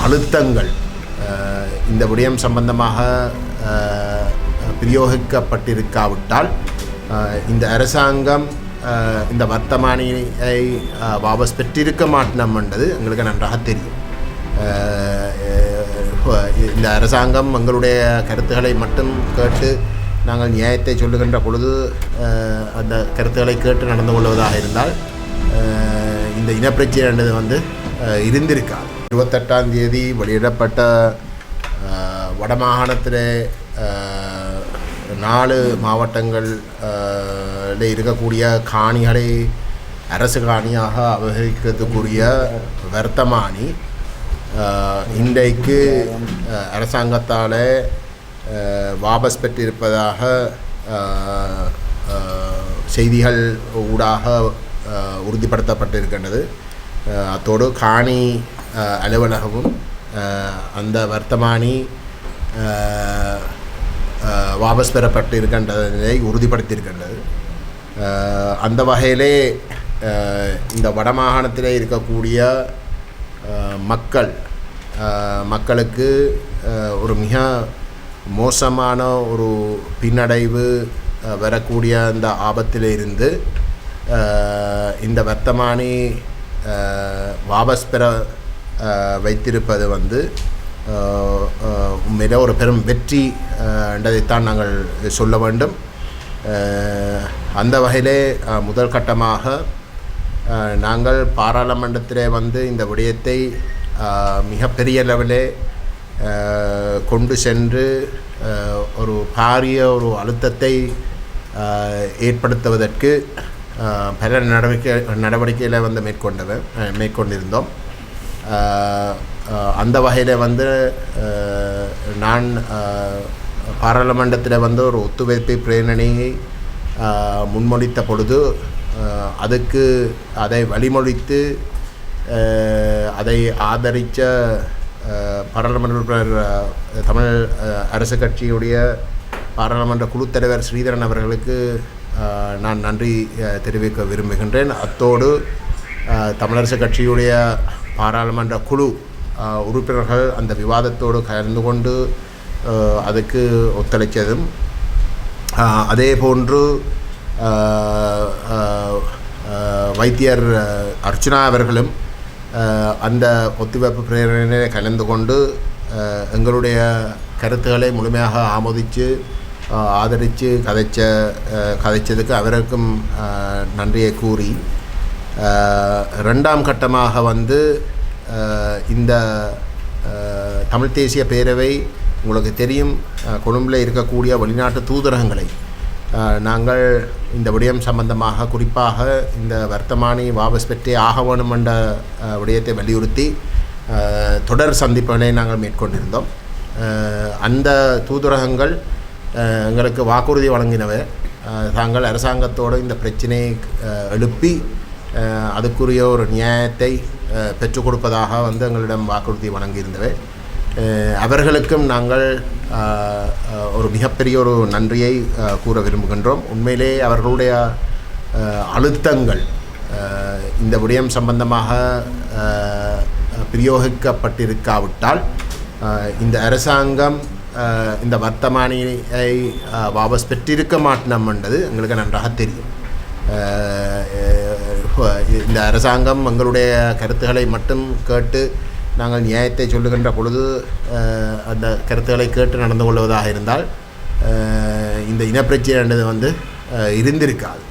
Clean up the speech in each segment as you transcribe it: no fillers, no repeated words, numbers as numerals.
அழுத்தங்கள் இந்த விடயம் சம்பந்தமாக பிரயோகிக்கப்பட்டிருக்காவிட்டால் இந்த அரசாங்கம் இந்த வர்த்தமானியை வாபஸ் பெற்றிருக்க மாட்டோம் என்றது எங்களுக்கு நன்றாக தெரியும். இந்த அரசாங்கம் எங்களுடைய கருத்துக்களை மட்டும் கேட்டு நாங்கள் நியாயத்தை சொல்லுகின்ற பொழுது அந்த கருத்துக்களை கேட்டு நடந்து கொள்வதாக இருந்தால் இந்த இனப்பிரச்சனை இருந்திருக்காது. 28ஆம் தேதி வெளியிடப்பட்ட வடமாகாணத்தில் 4 மாவட்டங்களில் இருக்கக்கூடிய காணிகளை அரசு காணியாக அபகரிக்கிறதுக்குரிய வர்த்தமானி இன்றைக்கு அரசாங்கத்தால் வாபஸ் பெற்றிருப்பதாக செய்திகள் ஊடாக உறுதிப்படுத்தப்பட்டிருக்கின்றது. அத்தோடு காணி அலுவலகமும் அந்த வர்த்தமானி வாபஸ் பெறப்பட்டு இருக்கின்றதை உறுதிப்படுத்தியிருக்கின்றது. அந்த வகையிலே இந்த வடமாகாணத்தில் இருக்கக்கூடிய மக்களுக்கு ஒரு மிக மோசமான ஒரு பின்னடைவு வரக்கூடிய அந்த ஆபத்தில் இருந்து இந்த வர்த்தமானி வாபஸ் பெற வைத்திருப்பது உண்மையிலே ஒரு பெரும் வெற்றி என்றதைத்தான் நாங்கள் சொல்ல வேண்டும். அந்த வகையிலே முதல் கட்டமாக நாங்கள் பாராளுமன்றத்திலே இந்த விடயத்தை மிகப்பெரிய லெவலே கொண்டு சென்று ஒரு பாரிய ஒரு அழுத்தத்தை ஏற்படுத்துவதற்கு பல நடவடிக்கைகளை மேற்கொண்டிருந்தோம். அந்த வகையில் நான் பாராளுமன்றத்தில் ஒரு ஒத்துழைப்பு பிரேரணையை முன்மொழித்த பொழுது அதை வழிமொழித்து அதை ஆதரித்த பாராளுமன்ற உறுப்பினர் தமிழ் அரசு கட்சியுடைய பாராளுமன்ற குழுத் தலைவர் ஸ்ரீதரன் அவர்களுக்கு நான் நன்றி தெரிவிக்க விரும்புகின்றேன். அத்தோடு தமிழரசு கட்சியுடைய பாராளுமன்ற குழு உறுப்பினர்கள் அந்த விவாதத்தோடு கலந்து கொண்டு அதுக்கு ஒத்துழைத்ததும், அதே போன்று வைத்தியர் அர்ச்சுனா அவர்களும் அந்த ஒத்துழைப்பு பிரேரணையில் கலந்து கொண்டு எங்களுடைய கருத்துக்களை முழுமையாக ஆமோதித்து ஆதரித்து கதைச்சதுக்கு அவருக்கும் நன்றியை கூறி, 2ஆம் கட்டமாக இந்த தமிழ் தேசிய பேரவை உங்களுக்கு தெரியும், கொழும்பில் இருக்கக்கூடிய வெளிநாட்டு தூதரகங்களை நாங்கள் இந்த விடயம் சம்பந்தமாக குறிப்பாக இந்த வர்த்தமானி வாபஸ் பெற்றே ஆக வேணும் என்ற விடயத்தை வலியுறுத்தி தொடர் சந்திப்புகளை நாங்கள் மேற்கொண்டிருந்தோம். அந்த தூதரகங்கள் எங்களுக்கு வாக்குறுதி வழங்கினவை தாங்கள் அரசாங்கத்தோடு இந்த பிரச்சனையை எழுப்பி அதுக்குரிய ஒரு நியாயத்தை பெற்றுக் கொடுப்பதாக எங்களிடம் வாக்குறுதி வழங்கியிருந்தவை. அவர்களுக்கும் நாங்கள் ஒரு மிகப்பெரிய ஒரு நன்றியை கூற விரும்புகின்றோம். உண்மையிலே அவர்களுடைய அழுத்தங்கள் இந்த விடயம் சம்பந்தமாக பிரயோகிக்கப்பட்டிருக்காவிட்டால் இந்த அரசாங்கம் இந்த வர்த்தமானியை வாபஸ் பெற்றிருக்க மாட்டோம் என்றது எங்களுக்கு நன்றாக தெரியும். இந்த அரசாங்கம் எங்களுடைய கருத்துக்களை மட்டும் கேட்டு நாங்கள் நியாயத்தை சொல்லுகின்ற பொழுது அந்த கருத்துக்களை கேட்டு நடந்து கொள்வதாக இருந்தால் இந்த இனப்பிரச்சனை இருந்திருக்காது.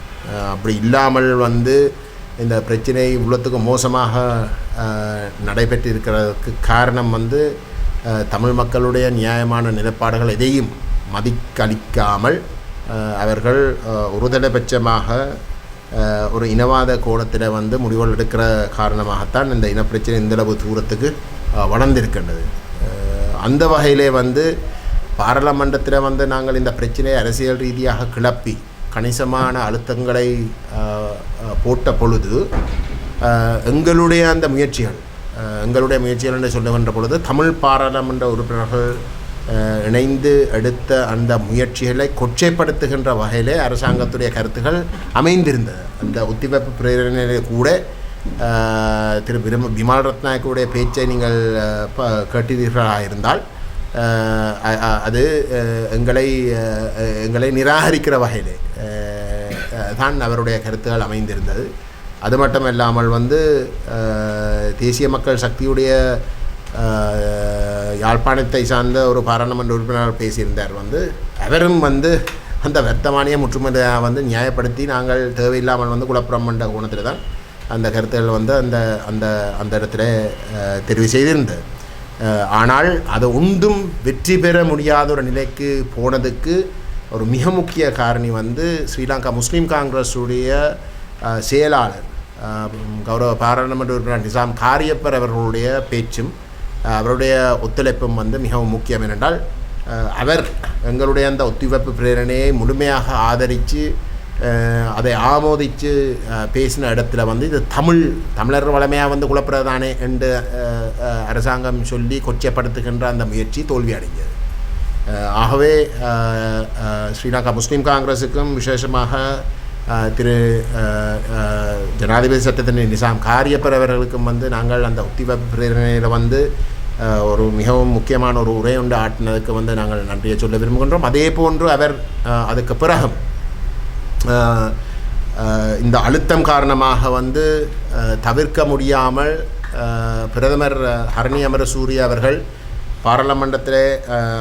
அப்படி இல்லாமல் இந்த பிரச்சனை இவ்வளோத்துக்கு மோசமாக நடைபெற்றிருக்கிறதுக்கு காரணம் தமிழ் மக்களுடைய நியாயமான நிலைப்பாடுகள் எதையும் மதிக்களிக்காமல் அவர்கள் ஒருதலைபட்சமாக ஒரு இனவாத கோணத்தில் முடிவுகள் எடுக்கிற காரணமாகத்தான் இந்த இனப்பிரச்சனை இந்தளவு தூரத்துக்கு வளர்ந்திருக்கின்றது. அந்த வகையிலே பாராளுமன்றத்தில் நாங்கள் இந்த பிரச்சனையை அரசியல் ரீதியாக கிளப்பி கணிசமான அழுத்தங்களை போட்ட பொழுது எங்களுடைய அந்த முயற்சிகள் என்று சொல்லுகின்ற பொழுது தமிழ் பாராளுமன்ற உறுப்பினர்கள் இணைந்து எடுத்த அந்த முயற்சிகளை கொச்சைப்படுத்துகின்ற வகையிலே அரசாங்கத்துடைய கருத்துக்கள் அமைந்திருந்தது. அந்த ஒத்திவைப்பு பிரேரணையிலே கூட திரு விமல் ரத்நாயக்கருடைய பேச்சை நீங்கள் கேட்டீர்களாக இருந்தால் அது எங்களை நிராகரிக்கிற வகையிலே தான் அவருடைய கருத்துக்கள் அமைந்திருந்தது. அது மட்டுமல்லாமல் தேசிய மக்கள் சக்தியுடைய யாழ்ப்பாணத்தை சார்ந்த ஒரு பாராளுமன்ற உறுப்பினர் பேசியிருந்தார். அவரும் அந்த வர்த்தமானியை முற்றுமுறையாக நியாயப்படுத்தி நாங்கள் தேவையில்லாமல் குழப்பம் என்ற கோணத்தில் தான் அந்த கருத்துக்கள் அந்த அந்த அந்த இடத்துல தெரிவு செய்திருந்தது. ஆனால் அது ஒன்றும் வெற்றி பெற முடியாத ஒரு நிலைக்கு போனதுக்கு ஒரு மிக முக்கிய காரணி ஸ்ரீலங்கா முஸ்லீம் காங்கிரஸுடைய செயலாளர் கௌரவ பாராளுமன்ற உறுப்பினர் நிசாம் காரியப்பர் அவர்களுடைய பேச்சும் அவருடைய ஒத்துழைப்பும் மிகவும் முக்கியம். ஏனென்றால் அவர் எங்களுடைய அந்த ஒத்துழைப்பு பிரேரணையை முழுமையாக ஆதரித்து அதை ஆமோதித்து பேசின இடத்துல இது தமிழர் வளமையாக குழப்பறதானே என்று அரசாங்கம் சொல்லி கொச்சைப்படுத்துகின்ற அந்த முயற்சி தோல்வி அடைஞ்சது. ஆகவே ஸ்ரீலங்கா முஸ்லீம் காங்கிரஸுக்கும் விசேஷமாக திரு ஜனாதிபதி சட்டத்தின் நிசாம் காரியப்பர் அவர்களுக்கும் நாங்கள் அந்த ஒத்திவைப்பு பிரேரணையில் ஒரு மிகவும் முக்கியமான ஒரு உரை ஒன்று ஆட்டினதுக்கு நாங்கள் நன்றியை சொல்ல விரும்புகின்றோம். அதே போன்று அவர் அதுக்கு பிறகும் இந்த அழுத்தம் காரணமாக தவிர்க்க முடியாமல் பிரதமர் ஹரணி அமரசூரிய அவர்கள் பாராளுமன்றத்திலே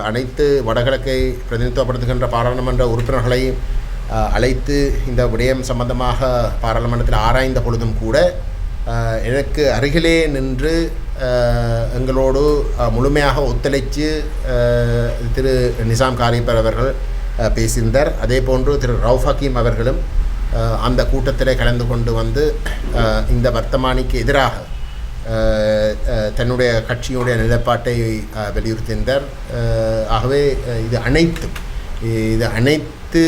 அனைத்து வடகிழக்கை பிரதிநிதித்துவப்படுத்துகின்ற பாராளுமன்ற உறுப்பினர்களை அழைத்து இந்த விடயம் சம்பந்தமாக பாராளுமன்றத்தில் ஆராய்ந்த பொழுதும் கூட எனக்கு அருகிலே நின்று எங்களோடு முழுமையாக ஒத்துழைத்து திரு நிசாம் காரியப்பர் அவர்கள் பேசியிருந்தார். அதே போன்று திரு ரவுஃப் ஹக்கீம் அவர்களும் அந்த கூட்டத்தில் கலந்து கொண்டு இந்த வர்த்தமானிக்கு எதிராக தன்னுடைய கட்சியுடைய நிலைப்பாட்டை வலியுறுத்தியிருந்தார். ஆகவே இது அனைத்து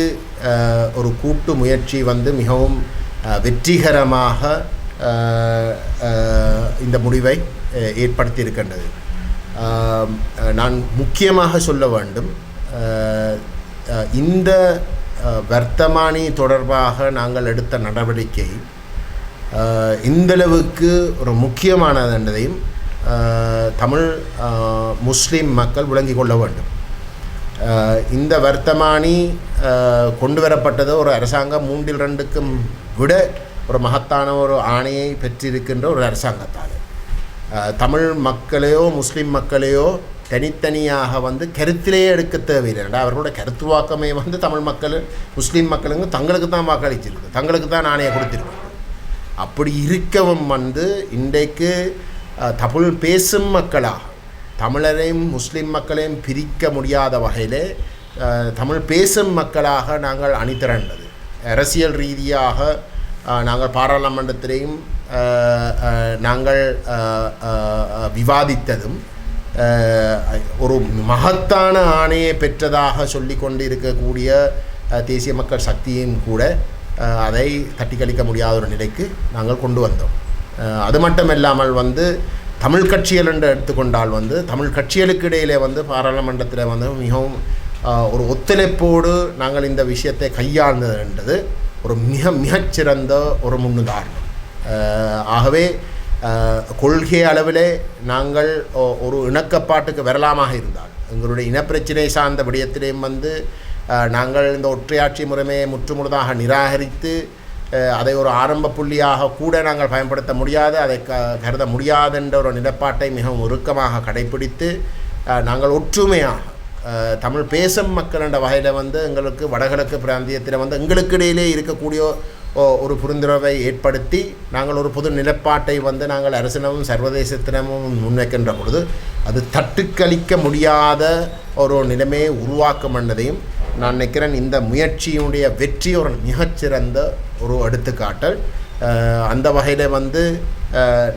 ஒரு கூட்டு முயற்சி மிகவும் வெற்றிகரமாக இந்த முடிவை ஏற்படுத்தியிருக்கின்றது. நான் முக்கியமாக சொல்ல வேண்டும், இந்த வர்த்தமானி தொடர்பாக நாங்கள் எடுத்த நடவடிக்கை இந்தளவுக்கு ஒரு முக்கியமானது என்பதையும் தமிழ் முஸ்லீம் மக்கள் விளங்கி கொள்ள வேண்டும். இந்த வர்த்தமானி கொண்டு வரப்பட்டது ஒரு அரசாங்கம் 3/2க்கும் விட ஒரு மகத்தான ஒரு ஆணையை பெற்றிருக்கின்ற ஒரு அரசாங்கத்தால். தமிழ் மக்களையோ முஸ்லீம் மக்களையோ தனித்தனியாக கருத்திலேயே எடுக்க தேவையில்லை. அவர்களோட கருத்துவாக்கமே தமிழ் மக்கள் முஸ்லீம் மக்களுங்க தங்களுக்கு தான் வாக்களிச்சிருக்கு, தங்களுக்கு தான் ஆணையை கொடுத்திருக்கு. அப்படி இருக்கவும் இன்றைக்கு தமிழ் பேசும் மக்களாக தமிழரையும் முஸ்லீம் மக்களையும் பிரிக்க முடியாத வகையிலே தமிழ் பேசும் மக்களாக நாங்கள் அணிதிரண்டது. அரசியல் ரீதியாக நாங்கள் பாராளுமன்றத்திலேயும் நாங்கள் விவாதித்ததும் ஒரு மகத்தான ஆணையை பெற்றதாக சொல்லி கொண்டு இருக்கக்கூடிய தேசிய மக்கள் சக்தியும் கூட அதை தட்டி கழிக்க முடியாத ஒரு நிலைக்கு நாங்கள் கொண்டு வந்தோம். அது மட்டும் இல்லாமல் தமிழ் கட்சிகள் என்று எடுத்துக்கொண்டால் தமிழ் கட்சிகளுக்கு இடையிலே பாராளுமன்றத்தில் மிகவும் ஒரு ஒத்துழைப்போடு நாங்கள் இந்த விஷயத்தை கையாண்டது என்றது ஒரு மிகச்சிறந்த ஒரு முன்னுதாரணம். ஆகவே கொள்கை அளவிலே நாங்கள் ஒரு இணக்கப்பாட்டுக்கு வரலாமாக இருந்தால் எங்களுடைய இனப்பிரச்சினை சார்ந்த விடயத்திலேயும் நாங்கள் இந்த ஒற்றையாட்சி முறைமையை முற்றுமுழுதாக நிராகரித்து அதை ஒரு ஆரம்ப புள்ளியாக கூட நாங்கள் பயன்படுத்த முடியாது, அதை கருத முடியாது என்ற ஒரு நிலைப்பாட்டை மிகவும் உருக்கமாக கடைப்பிடித்து நாங்கள் ஒற்றுமையாக தமிழ் பேசும் மக்கள் என்ற வகையில் எங்களுக்கு வடகிழக்கு பிராந்தியத்தில் எங்களுக்கு இடையிலே இருக்கக்கூடிய ஒரு புரிந்துணர்வை ஏற்படுத்தி நாங்கள் ஒரு பொது நிலைப்பாட்டை நாங்கள் அரசினமும் சர்வதேசத்தினமும் முன்வைக்கின்ற பொழுது அது தட்டுக்களிக்க முடியாத ஒரு நிலைமையை உருவாக்கும் என்பதையும் நான் நினைக்கிறேன். இந்த முயற்சியினுடைய வெற்றி ஒரு மிகச்சிறந்த ஒரு எடுத்துக்காட்டல். அந்த வகையில்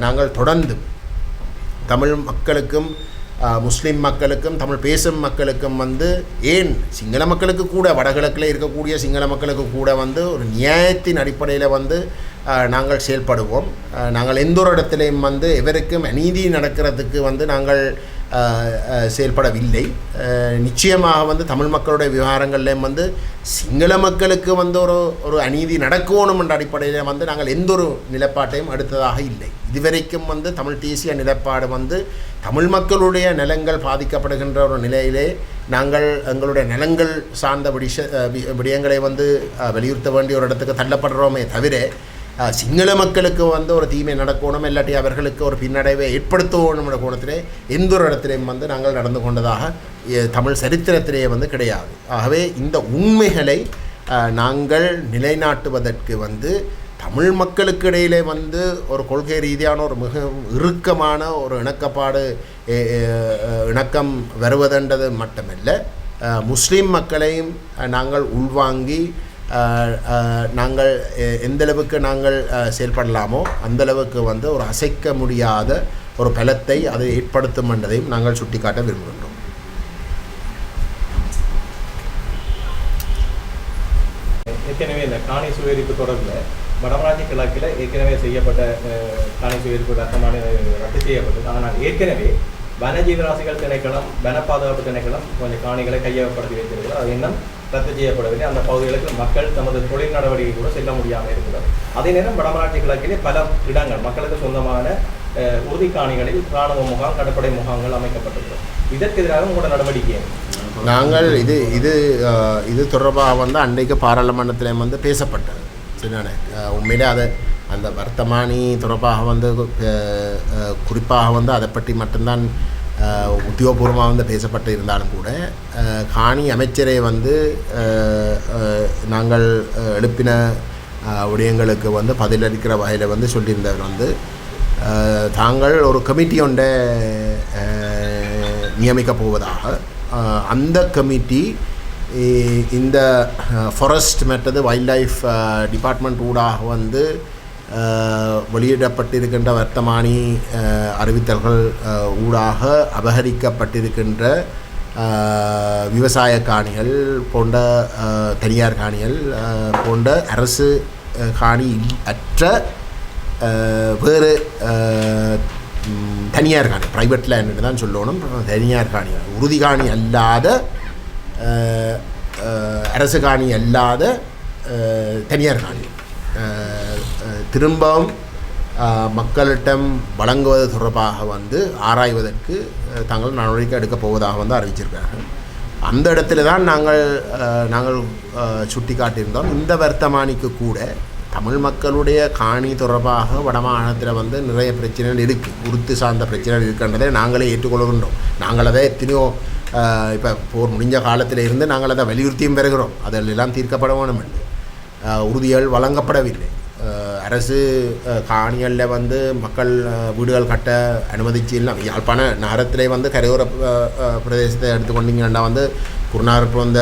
நாங்கள் தொடர்ந்து தமிழ் மக்களுக்கும் முஸ்லீம் மக்களுக்கும் தமிழ் பேசும் மக்களுக்கும் ஏன் சிங்கள மக்களுக்கு கூட வடகிழக்கில் இருக்கக்கூடிய சிங்கள மக்களுக்கு கூட ஒரு நியாயத்தின் அடிப்படையில் நாங்கள் செயல்படுவோம். நாங்கள் எந்த ஒரு இடத்துலையும் எவருக்கும் அநீதி நடக்கிறதுக்கு நாங்கள் செயல்படவில்லை. நிச்சயமாக வந்து தமிழ் மக்களுடைய விவகாரங்கள்லேயும் வந்து சிங்கள மக்களுக்கு வந்து ஒரு அநீதி நடக்கணும் என்ற அடிப்படையில் வந்து நாங்கள் எந்த ஒரு நிலைப்பாட்டையும் அடுத்ததாக இல்லை. இதுவரைக்கும் வந்து தமிழ் தேசிய நிலைப்பாடு வந்து தமிழ் மக்களுடைய நிலங்கள் பாதிக்கப்படுகின்ற ஒரு நிலையிலே நாங்கள் எங்களுடைய நிலங்கள் சார்ந்த விடயங்களை வந்து வலியுறுத்த வேண்டிய ஒரு இடத்துக்கு தள்ளப்படுறோமே தவிர சிங்கள மக்களுக்கு வந்து ஒரு தீமை நடக்கணும், இல்லாட்டி அவர்களுக்கு ஒரு பின்னடைவை ஏற்படுத்தணும் என்ற கோணத்திலே எந்த ஒரு இடத்திலையும் வந்து நாங்கள் நடந்து கொண்டதாக தமிழ் சரித்திரத்திலேயே வந்து கிடையாது. ஆகவே இந்த உண்மைகளை நாங்கள் நிலைநாட்டுவதற்கு வந்து தமிழ் மக்களுக்கு இடையிலே வந்து ஒரு கொள்கை ரீதியான ஒரு மிக இறுக்கமான ஒரு இணக்கம் வருவதென்றது மட்டுமல்ல, முஸ்லீம் மக்களையும் நாங்கள் உள்வாங்கி நாங்கள் எந்தளவுக்கு நாங்கள் செயல்படலாமோ அந்தளவுக்கு வந்து ஒரு அசைக்க முடியாத ஒரு பலத்தை அது ஏற்படுத்தும் என்றதையும் நாங்கள் சுட்டிக்காட்ட விரும்புகின்றோம். ஏற்கனவே இந்த காணி சுவீகரிப்பு தொடர்பில் வடமராட்சி கிழக்கில் ஏற்கனவே செய்யப்பட்ட காணி சுவீகரிப்பு ரத்து செய்யப்பட்டது. ஆனால் ஏற்கனவே வனஜீவராசிகள் திணைக்களம், வன பாதுகாப்பு திணைக்களம் கொஞ்சம் காணிகளை கையகப்படுத்தி வைத்திருக்கிறது. அது இன்னும் ரத்து செய்யப்படவில்லை. அந்த பகுதிகளுக்கு மக்கள் தமது தொழில் நடவடிக்கை கூட செல்ல முடியாமல் இருக்கிறது. அதே நேரம் வடமராட்சி கிழக்கிலே பல இடங்கள் மக்களுக்கு சொந்தமான உறுதி காணிகளில் இராணுவ முகாம், கடற்படை முகாம்கள் அமைக்கப்பட்டிருக்கிறது. இதற்கு எதிராக உங்களோட நடவடிக்கை நாங்கள் இது தொடர்பாக வந்து அன்றைக்கு பாராளுமன்றத்தில் வந்து பேசப்பட்டது. சரிதானே? உண்மையிலே அதை அந்த வர்த்தமானி தொடர்பாக வந்து குறிப்பாக வந்து அதை பற்றி மட்டும்தான் உத்தியோகபூர்வமாக வந்து பேசப்பட்டு இருந்தாலும் கூட காணி அமைச்சரை வந்து நாங்கள் எழுப்பின விடயங்களுக்கு வந்து பதிலளிக்கிற வகையில் வந்து சொல்லியிருந்தவர் வந்து தாங்கள் ஒரு கமிட்டி ஒன்றை நியமிக்கப் போவதாக, அந்த கமிட்டி இந்த ஃபாரஸ்ட் மற்றது வைல்ட் லைஃப் டிபார்ட்மெண்ட் ஊடாக வந்து வெளியிடப்பட்டிருக்கின்ற வர்த்தமானி அறிவித்தல்கள் ஊடாக அபகரிக்கப்பட்டிருக்கின்ற விவசாய காணிகள் போன்ற தனியார் காணிகள் போன்ற அரசு காணி அற்ற வேறு தனியார் காணி, ப்ரைவேட் லேண்டுன்னு தான் சொல்லணும், தனியார் காணிகள், உறுதி காணி அல்லாத அரசு காணி அல்லாத தனியார் காணி திரும்பவும் மக்களிடம் வழங்குவது தொடர்பாக வந்து ஆராய்வதற்கு தாங்கள் நடவடிக்கை எடுக்கப் போவதாக வந்து அறிவிச்சிருக்கிறார்கள். அந்த இடத்துல தான் நாங்கள் சுட்டி காட்டியிருந்தோம். இந்த வர்த்தமானிக்கு கூட தமிழ் மக்களுடைய காணி தொடர்பாக வடமாகாணத்தில் வந்து நிறைய பிரச்சனைகள் இருக்குது, உறுத்து சார்ந்த பிரச்சனைகள் இருக்கின்றதை நாங்களே ஏற்றுக்கொள்கின்றோம். நாங்கள் அதை எத்தனையோ இப்போ போர் முடிஞ்ச காலத்தில் இருந்து நாங்கள் அதை வலியுறுத்தியும் பெறுகிறோம். அதெல்லாம் தீர்க்கப்பட வேணும் என்று உறுதிகள் வழங்கப்படவில்லை. அரசு காணிகளில் வந்து மக்கள் வீடுகள் கட்ட அனுமதிச்சு இல்லை. யாழ்ப்பாண நகரத்திலே வந்து கரையோர பிரதேசத்தை எடுத்துக்கொண்டீங்கன்னா வந்து குருநாகர் வந்த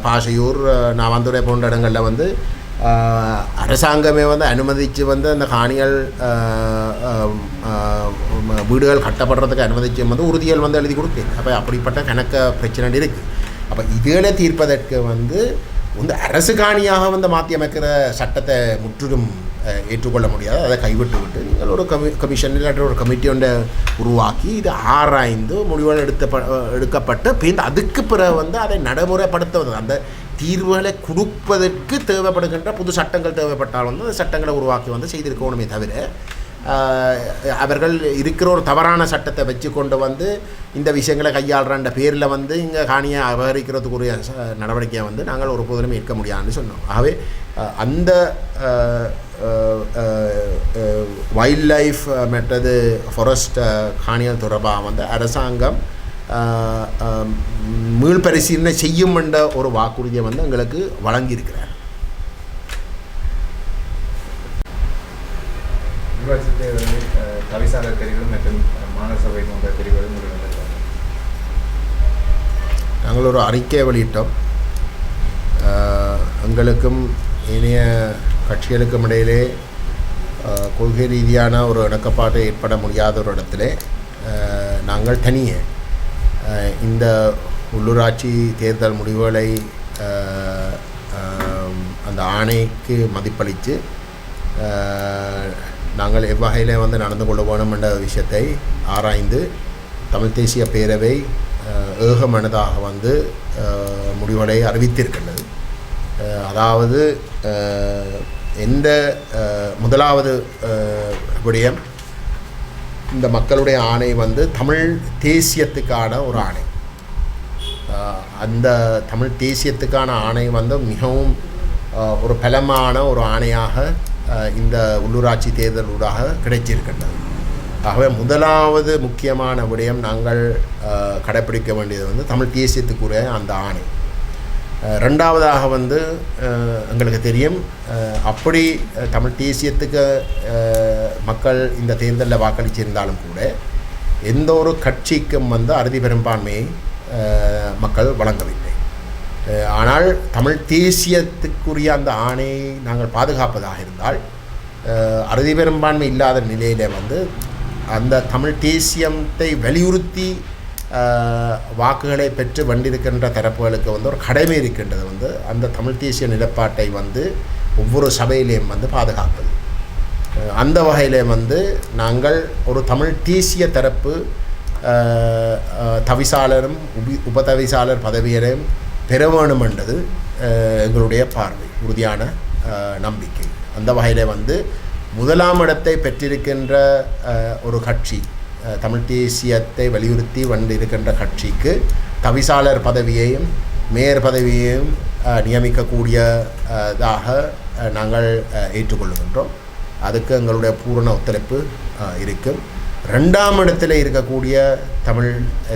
பாசையூர், நாவாந்துறை போன்ற இடங்களில் வந்து அரசாங்கமே வந்து அனுமதித்து வந்து அந்த காணிகள் வீடுகள் கட்டப்படுறதுக்கு அனுமதிச்சு வந்து உறுதிகள் வந்து எழுதி கொடுக்கு. அப்போ அப்படிப்பட்ட கணக்க பிரச்சனை இருக்குது. அப்போ இதுகளை தீர்ப்பதற்கு வந்து இந்த அரசு காணியாக வந்து மாற்றி அமைக்கிற சட்டத்தை முற்றிலும் ஏற்றுக்கொள்ள முடியாது. அதை கைவிட்டு விட்டு நீங்கள் ஒரு கமிஷன் இல்லாட்ட ஒரு கமிட்டி ஒன்றை உருவாக்கி இது ஆராய்ந்து முடிவுகள் எடுக்கப்பட்டு அதுக்கு பிறகு வந்து அதை நடைமுறைப்படுத்துவது, அந்த தீர்வுகளை கொடுப்பதற்கு தேவைப்படுகின்ற புது சட்டங்கள் தேவைப்பட்டால் வந்து அந்த சட்டங்களை உருவாக்கி வந்து செய்திருக்கணுமே தவிர அவர்கள் இருக்கிற ஒரு தவறான சட்டத்தை வச்சு கொண்டு வந்து இந்த விஷயங்களை கையாளுறன்ற பேரில் வந்து இங்கே காணியை அபகரிக்கிறதுக்குரிய நடவடிக்கையை வந்து நாங்கள் ஒரு போதிலும் ஏற்க முடியாதுன்னு சொன்னோம். ஆகவே அந்த வைல்ட் லைஃப் மற்றது ஃபாரஸ்ட் காணிகள் தொடர்பாக வந்து அரசாங்கம் மீள்பரிசீலனை செய்யும் என்ற ஒரு வாக்குறுதியை வந்து எங்களுக்கு வழங்கியிருக்கிறார். தவிசாளர் தெரிவுகள் மற்றும் மாநகர சபை போன்ற தெரிவுகள் நாங்கள் ஒரு அறிக்கையை வெளியிட்டோம். எங்களுக்கும் இனிய கட்சிகளுக்கும் இடையிலே கொள்கை ரீதியான ஒரு இணக்கப்பாட்டை ஏற்பட முடியாத ஒரு இடத்துல நாங்கள் தனியே இந்த உள்ளூராட்சி தேர்தல் முடிவுகளை அந்த ஆணைக்கு மதிப்பளித்து நாங்கள் எவ்வகையில் வந்து நடந்து கொள்ள வேணும் என்ற விஷயத்தை ஆராய்ந்து தமிழ் தேசிய பேரவை ஏகமனதாக வந்து முடிவுகளை அறிவித்திருக்கின்றது. அதாவது எந்த முதலாவது விடயம், இந்த மக்களுடைய ஆணை வந்து தமிழ் தேசியத்துக்கான ஒரு ஆணை. அந்த தமிழ் தேசியத்துக்கான ஆணை வந்து மிகவும் ஒரு பலமான ஒரு ஆணையாக இந்த உள்ளூராட்சி தேர்தலூடாக கிடைச்சிருக்கின்றது. ஆகவே முதலாவது முக்கியமான விடயம் நாங்கள் கடைப்பிடிக்க வேண்டியது வந்து தமிழ் தேசியத்துக்குரிய அந்த ஆணை. ரெண்டாவதாக வந்து எங்களுக்கு தெரியும், அப்படி தமிழ் தேசியத்துக்கு மக்கள் இந்த தேர்தலில் வாக்களிச்சிருந்தாலும் கூட எந்த ஒரு கட்சிக்கும் வந்து அறுதி பெரும்பான்மையை மக்கள் வழங்கவில்லை. ஆனால் தமிழ் தேசியத்துக்குரிய அந்த ஆணையை நாங்கள் பாதுகாப்பதாக இருந்தால் அறுதி பெரும்பான்மை இல்லாத நிலையில் வந்து அந்த தமிழ் தேசியத்தை வலியுறுத்தி வாக்குகளை பெற்று வந்திருக்கின்ற தரப்புகளுக்கு வந்து ஒரு கடமை இருக்கின்றது வந்து அந்த தமிழ் தேசிய நிலைப்பாட்டை வந்து ஒவ்வொரு சபையிலையும் வந்து பாதுகாப்பது. அந்த வகையிலே வந்து நாங்கள் ஒரு தமிழ் தேசிய தரப்பு தவிசாளரும் உபதவிசாளர் பதவியரையும் பெற வேணும் என்றது எங்களுடைய பார்வை, உறுதியான நம்பிக்கை. அந்த வகையில் வந்து முதலாம் இடத்தை பெற்றிருக்கின்ற ஒரு கட்சி, தமிழ் தேசியத்தை வலியுறுத்தி வந்திருக்கின்ற கட்சிக்கு தவிசாளர் பதவியையும் மேயர் பதவியையும் நியமிக்கக்கூடியதாக நாங்கள் ஏற்றுக்கொள்ளுகின்றோம். அதுக்கு எங்களுடைய பூரண ஒத்துழைப்பு இருக்கும். ரெண்டாம் இடத்தில் இருக்கக்கூடிய தமிழ்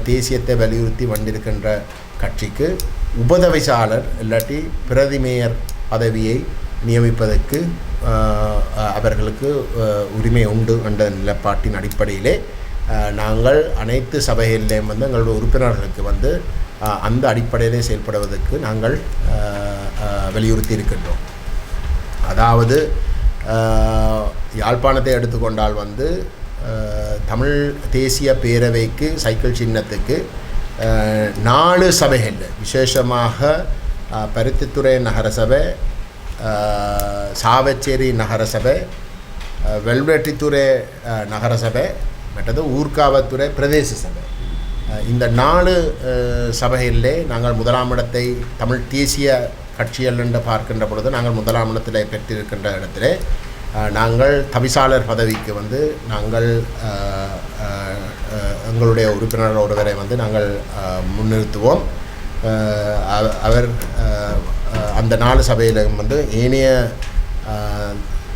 தேசியத்தை வலியுறுத்தி வந்திருக்கின்ற கட்சிக்கு உபதவிசாளர் இல்லாட்டி பிரதி மேயர் பதவியை நியமிப்பதற்கு அவர்களுக்கு உரிமை உண்டு என்ற நிலைப்பாட்டின் அடிப்படையிலே நாங்கள் அனைத்து சபைகளிலேயும் வந்து எங்களுடைய உறுப்பினர்களுக்கு வந்து அந்த அடிப்படையிலே செயல்படுவதற்கு நாங்கள் வலியுறுத்தி இருக்கின்றோம். அதாவது யாழ்ப்பாணத்தை எடுத்துக்கொண்டால் வந்து தமிழ் தேசிய பேரவைக்கு சைக்கிள் சின்னத்துக்கு 4 சபைகளில், விசேஷமாக பருத்தித்துறை நகரசபை, சாவச்சேரி நகரசபை, வெல்வெட்டித்துறை நகரசபை, மற்றது ஊர்காவத்துறை பிரதேச சபை, இந்த 4 சபைகளிலே நாங்கள் முதலாம் இடத்தை தமிழ் தேசிய கட்சிகள் என்று பார்க்கின்ற பொழுது நாங்கள் முதலாம் இடத்தில் பெற்றிருக்கின்ற இடத்திலே நாங்கள் தவிசாளர் பதவிக்கு வந்து நாங்கள் எங்களுடைய உறுப்பினர் ஒருவரை வந்து நாங்கள் முன்னிறுத்துவோம். அவர் அந்த 4 சபையிலும் வந்து ஏனைய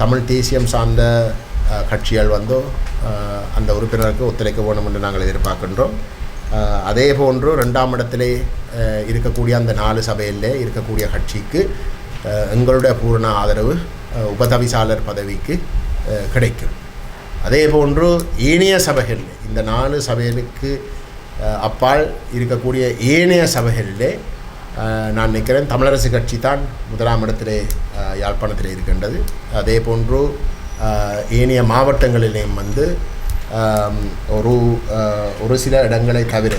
தமிழ் தேசியம் சார்ந்த கட்சிகள் வந்து அந்த உறுப்பினருக்கு ஒத்துழைக்க வேண்டும் என்று நாங்கள் எதிர்பார்க்கின்றோம். அதே போன்று 2ஆம் இடத்திலே இருக்கக்கூடிய அந்த 4 சபையிலே இருக்கக்கூடிய கட்சிக்கு எங்களுடைய பூரண ஆதரவு உபதவிசாளர் பதவிக்கு கிடைக்கும். அதே போன்று ஏனைய சபைகள், இந்த 4 சபைகளுக்கு அப்பால் இருக்கக்கூடிய ஏனைய சபைகளிலே நான் நினைக்கிறேன் தமிழரசு கட்சி தான் முதலாம் இடத்திலே யாழ்ப்பாணத்தில் இருக்கின்றது. அதே போன்று ஏனைய மாவட்டங்களிலேயும் வந்து ஒரு சில இடங்களை தவிர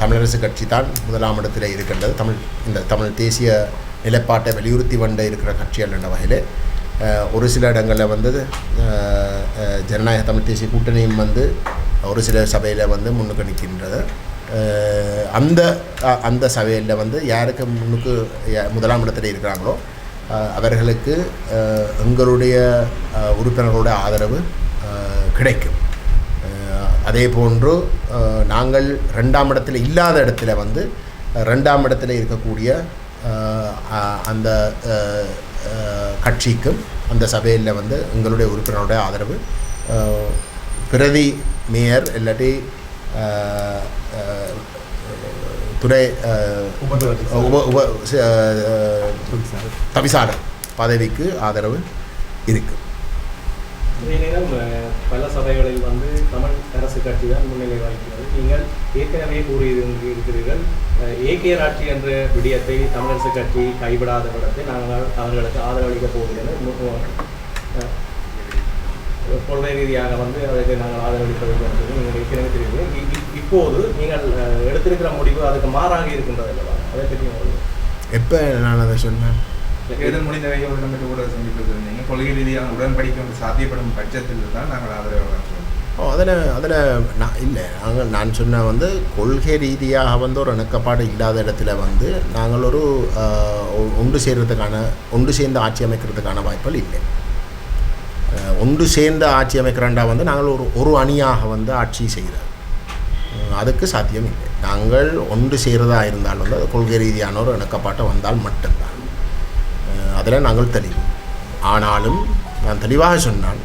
தமிழரசு கட்சி தான் முதலாம் இடத்தில் இருக்கின்றது. இந்த தமிழ் தேசிய நிலைப்பாட்டை வலியுறுத்தி வந்த இருக்கிற கட்சிகள் என்ற வகையில் ஒரு சில இடங்களில் வந்து ஜனநாயக தமிழ் தேசிய கூட்டணியும் வந்து ஒரு சில சபையில் வந்து முன்னுக்கு நிற்கின்றது. அந்த சபையில் வந்து யாருக்கு முன்னுக்கு முதலாம் இடத்தில் இருக்கிறாங்களோ அவர்களுக்கு எங்களுடைய உறுப்பினர்களுடைய ஆதரவு கிடைக்கும். அதே போன்று நாங்கள் 2ஆம் இடத்தில் இல்லாத இடத்துல வந்து 2ஆம் இடத்துல இருக்கக்கூடிய அந்த கட்சிக்கும் அந்த சபையில் வந்து எங்களுடைய உறுப்பினருடைய ஆதரவு பிரதி மேயர் இல்லாட்டி துறை தவிசாளர் பதவிக்கு ஆதரவு இருக்குது. இதே நேரம் பல சபைகளில் வந்து தமிழ் அரசு கட்சி தான் முன்னிலை வகிக்கிறது. நீங்கள் ஏற்கனவே கூறியிருக்கிறீர்கள், ஏகேஆர் ஆட்சி என்ற விடயத்தை தமிழரசு கட்சி கைவிடாத விடத்தை நாங்கள் அவர்களுக்கு ஆதரவளிக்கப் போகிறது. கொள்கை ரீதியாக வந்து அதற்கு நாங்கள் ஆதரவளிப்பது என்று நீங்கள் ஏற்கனவே தெரிவிக்கிறீர்கள். இப்போது நீங்கள் எடுத்திருக்கிற முடிவு அதுக்கு மாறாக இருக்கின்றது அல்லவா? அதை பற்றி எப்போ நான் அதை சொன்னேன்? தேர்தல் முடிந்த வகையில் கூட சந்திப்பிருந்தீங்க. கொள்கை ரீதியாக உடன்படிக்கை சாத்தியப்படும் பட்சத்தில் தான் நாங்கள் ஆதரவு. அதில் நான் இல்லை நான் சொன்ன வந்து கொள்கை ரீதியாக வந்து ஒரு இணக்கப்பாடு இல்லாத இடத்துல வந்து நாங்கள் ஒரு ஒன்று சேர்ந்து ஆட்சி அமைக்கிறதுக்கான வாய்ப்புகள் இல்லை. ஒன்று சேர்ந்து ஆட்சி அமைக்கிறண்டா வந்து நாங்கள் ஒரு அணியாக வந்து ஆட்சி செய்கிறோம், அதுக்கு சாத்தியம் இல்லை. நாங்கள் ஒன்று செய்கிறதா இருந்தால் வந்து அது கொள்கை ரீதியான ஒரு இணக்கப்பாட்டை வந்தால் மட்டும்தான் அதில் நாங்கள் தெளிவு. ஆனாலும் நான் தெளிவாக சொன்னால்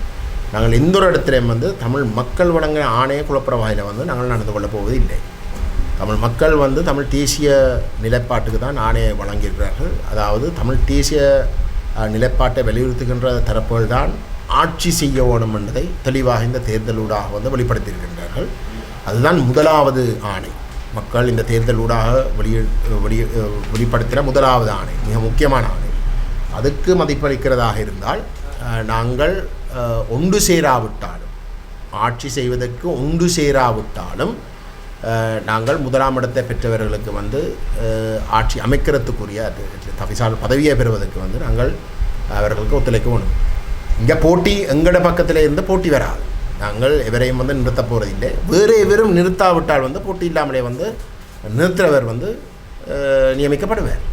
நாங்கள் எந்த ஒரு இடத்துலையும் வந்து தமிழ் மக்கள் வழங்கின ஆணைய குழப்பற வாயில வந்து நாங்கள் நடந்து கொள்ளப் போவது இல்லை. தமிழ் மக்கள் வந்து தமிழ் தேசிய நிலைப்பாட்டுக்கு தான் ஆணையை வழங்கியிருக்கிறார்கள். அதாவது தமிழ் தேசிய நிலைப்பாட்டை வலியுறுத்துகின்ற தரப்புகள் தான் ஆட்சி செய்ய வேணும் என்பதை தெளிவாக இந்த தேர்தலூடாக வந்து வெளிப்படுத்தியிருக்கின்றார்கள். அதுதான் முதலாவது ஆணை. மக்கள் இந்த தேர்தலூடாக வெளிப்படுத்தின முதலாவது ஆணை, மிக முக்கியமான ஆணை. அதுக்கு மதிப்பளிக்கிறதாக இருந்தால் நாங்கள் ஒன்று சேராவிட்டாலும், ஆட்சி செய்வதற்கு ஒன்று சேராவிட்டாலும் நாங்கள் முதலாம் இடத்தை பெற்றவர்களுக்கு வந்து ஆட்சி அமைக்கிறதுக்குரிய தவிசால் பதவியை பெறுவதற்கு வந்து நாங்கள் அவர்களுக்கு ஒத்துழைக்க வேணும். இங்கே போட்டி எங்களோட பக்கத்தில் இருந்து போட்டி வராது. நாங்கள் எவரையும் வந்து நிறுத்த போகிறதில்லை. வேறு எவரும் நிறுத்தாவிட்டால் வந்து போட்டி இல்லாமலே வந்து நிறுத்துறவர் வந்து நியமிக்கப்படுவார்.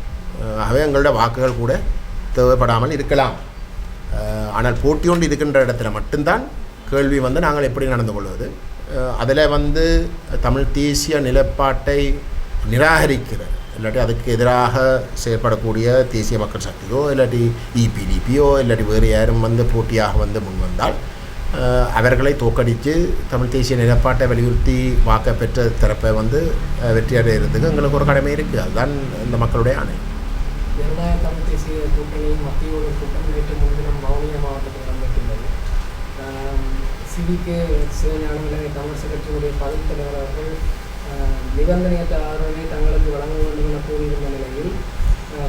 ஆகவே எங்களோட வாக்குகள் கூட தேவைப்படாமல் இருக்கலாம். ஆனால் போட்டி ஒன்று இருக்கின்ற இடத்துல மட்டும்தான் கேள்வி வந்து நாங்கள் எப்படி நடந்து கொள்வது. அதில் வந்து தமிழ் தேசிய நிலைப்பாட்டை நிராகரிக்கிற இல்லாட்டி அதுக்கு எதிராக செயல்படக்கூடிய தேசிய மக்கள் சக்தியோ இல்லாட்டி இபிடிபியோ இல்லாட்டி வேறு யாரும் வந்து போட்டியாக வந்து முன்வந்தால் அவர்களை தோற்கடித்து தமிழ் தேசிய நிலைப்பாட்டை வலியுறுத்தி வாக்க பெற்ற தரப்பை வந்து வெற்றி அடைகிறதுக்கு எங்களுக்கு ஒரு கடமை இருக்குது. அதுதான் இந்த மக்களுடைய ஆணை. ஜனநாயக தமிழ் தேசிய கூட்டணியின் மத்திய ஒரு கூட்டம் நேற்று முன்தினம் வவுனியா மாவட்டத்தில் நடந்திருக்கின்றது. சிவிகே சிவஞானம் இலங்கை தமிழரசு கட்சியினுடைய பதில் தலைவர் அவர்கள் நிபந்தனையற்ற ஆதரவை தங்களுக்கு வழங்க வேண்டும் என கூறியிருந்த நிலையில்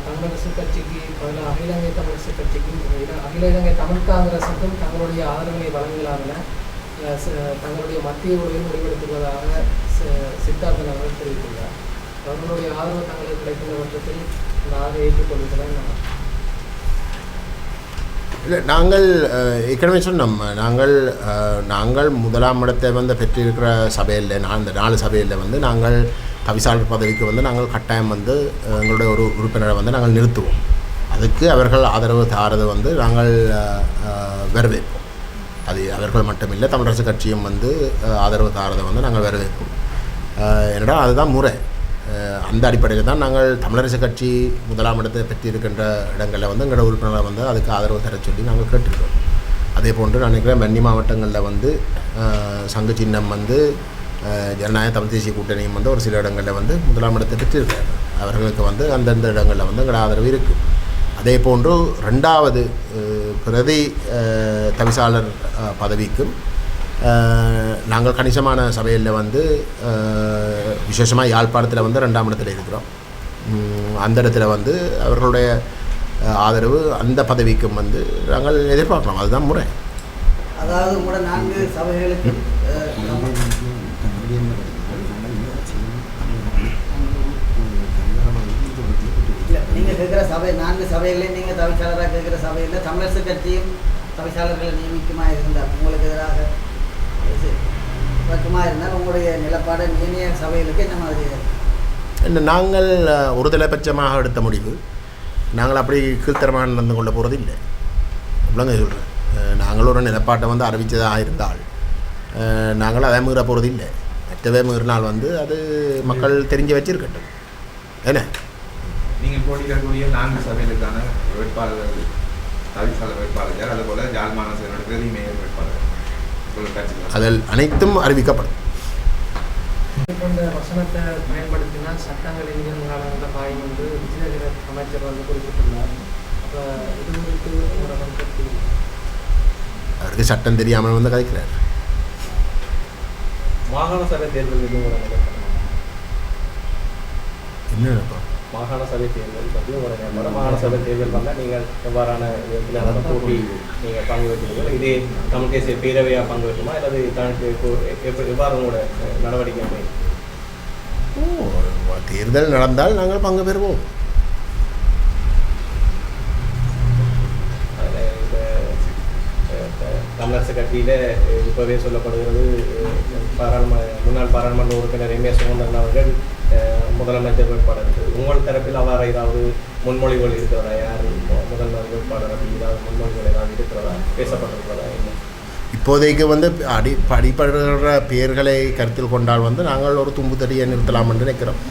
தமிழரசு கட்சிக்கு பதிலாக அகில இலங்கை தமிழரசு கட்சிக்கும் அகில இலங்கை தமிழ் காங்கிரசுக்கும் தங்களுடைய ஆதரவை வழங்கலாம் என தங்களுடைய மத்திய குழுவில் முடிவெடுத்துள்ளதாக சித்தார்த்தன் அவர்கள் தெரிவித்துள்ளார். அவர்களுடைய ஆதரவு தங்களுக்கு கிடைக்கின்ற பட்சத்தில் இந்த ஆதரவை ஏற்றுக்கொள்வதில் இல்லை, நாங்கள் ஏற்கனவே சொன்னோம். நாங்கள் முதலாம் இடத்தை வந்து பெற்றிருக்கிற சபையில் இந்த 4 சபையில் வந்து நாங்கள் தவிசாளர் பதவிக்கு வந்து நாங்கள் கட்டாயம் வந்து எங்களுடைய ஒரு உறுப்பினரை வந்து நாங்கள் நிறுத்துவோம். அதுக்கு அவர்கள் ஆதரவு தாரது வந்து நாங்கள் வரவேற்போம். அது அவர்கள் மட்டுமில்லை, தமிழரசு கட்சியும் வந்து ஆதரவு தாரதை வந்து நாங்கள் வரவேற்போம். என்னடா அதுதான் முறை. அந்த அடிப்படையில் தான் நாங்கள் தமிழரசு கட்சி முதலாம் இடத்தை பெற்றிருக்கின்ற இடங்களில் வந்து எங்களோட உறுப்பினரை வந்து அதுக்கு ஆதரவு தர சொல்லி நாங்கள் கேட்டிருக்கோம். அதே போன்று நான் நினைக்கிறேன் வன்னி மாவட்டங்களில் வந்து சங்கு சின்னம் வந்து ஜனநாயக தமிழ் தேசிய கூட்டணியும் வந்து ஒரு சில இடங்களில் வந்து முதலாம் இடத்தை பெற்றிருக்கிறார். அவர்களுக்கு வந்து அந்தந்த இடங்களில் வந்து எங்களோட ஆதரவு இருக்குது. அதே போன்று 2வது பிரதி தவிசாளர் பதவிக்கும் நாங்கள் கணிசமான சபையில் வந்து விசேஷமாக யாழ்ப்பாணத்தில் வந்து 2ஆம் இடத்துல இருக்கிறோம். அந்த இடத்துல வந்து அவர்களுடைய ஆதரவு அந்த பதவிக்கும் வந்து நாங்கள் எதிர்பார்க்கலாம். அதுதான் முறை. அதாவது கூட 4 சபைகளுக்கு நீங்கள் கேட்குற சபை 4 சபைகளையும் நீங்கள் தவிசாளராக கேட்குற சபையில் தமிழரசு கட்சியும் தவிசாளர்களை நியமிக்குமா இருந்தால் உங்களுக்கு எதிராக பக்கமா இருந்தால் உங்களுடைய நிலப்பாடு ஏனைய சபைகளுக்கு என்ன மாதிரி? என்ன, நாங்கள் ஒரு தலைபட்சமாக எடுத்த முடிவு. நாங்கள் அப்படி கீழ்த்தரமாக நடந்து கொள்ள போகிறது இல்லை. இவ்வளோங்க சொல்கிறேன். நாங்கள் ஒரு நிலப்பாட்டை வந்து அறிவித்ததாக இருந்தால் நாங்கள் அதை மீற போகிறது இல்லை. மற்றவே மீறினால் வந்து அது மக்கள் தெரிஞ்சு வச்சிருக்கட்டும். என்ன, நீங்கள் போட்டியிடக்கூடிய 4 சபைகளுக்கான வேட்பாளர்கள் தவிசாளர் வேட்பாளர்கள், அதுபோல் ஜாழ் மாநகர பிரதி மேயர் வேட்பாளர் அதில் அனைத்தும் அறிவிக்கப்படும். கொண்ட வசனத்தை பயன்படுத்தினால் சட்டங்கள் என்கிற பாயம் வந்து விஜயநகர அமைச்சர் வந்து குறிப்பிட்டுள்ளார். அப்போ இது குறித்து உங்களோட கருத்து? அவருக்கு சட்டம் தெரியாமல் வந்து கதைக்கிறார். மாகாண சபை தேர்தல் என்ன மாகாண சபை தேர்தல் பற்றி ஒரு மாகாண சபை தேர்தல் வந்தால் நீங்கள் எவ்வாறான போட்டி நீங்கள் பங்கு பெற்றீர்கள்? இதே தமிழ் தேசிய பேரவையாக பங்கு பெற்றுமா அல்லது எவ்வாறு உங்களோட நடவடிக்கை? தேர்தல் நடந்தால் நாங்கள் பங்கு பெறுவோம். தமிழரசு கட்சியில் இப்போவே சொல்லப்படுகிறது முன்னாள் பாராளுமன்ற உறுப்பினர் எம்.ஏ. சுமந்திரன் அவர்கள் முதலமைச்சர் வேட்பாளர். உங்கள் தரப்பில் அவ்வாறு ஏதாவது முன்மொழிகள் இருக்கிறதா? யார் முதல்வர் வேட்பாளர் அப்படி ஏதாவது முன்மொழிகள் ஏதாவது இருக்கிறதா, பேசப்பட்டிருக்கிறதா? என்ன இப்போதைக்கு வந்து அடிப்படுகிற பெயர்களை கருத்தில் கொண்டால் வந்து நாங்கள் ஒரு தும்பு தடியை நிறுத்தலாம் என்று நினைக்கிறோம்.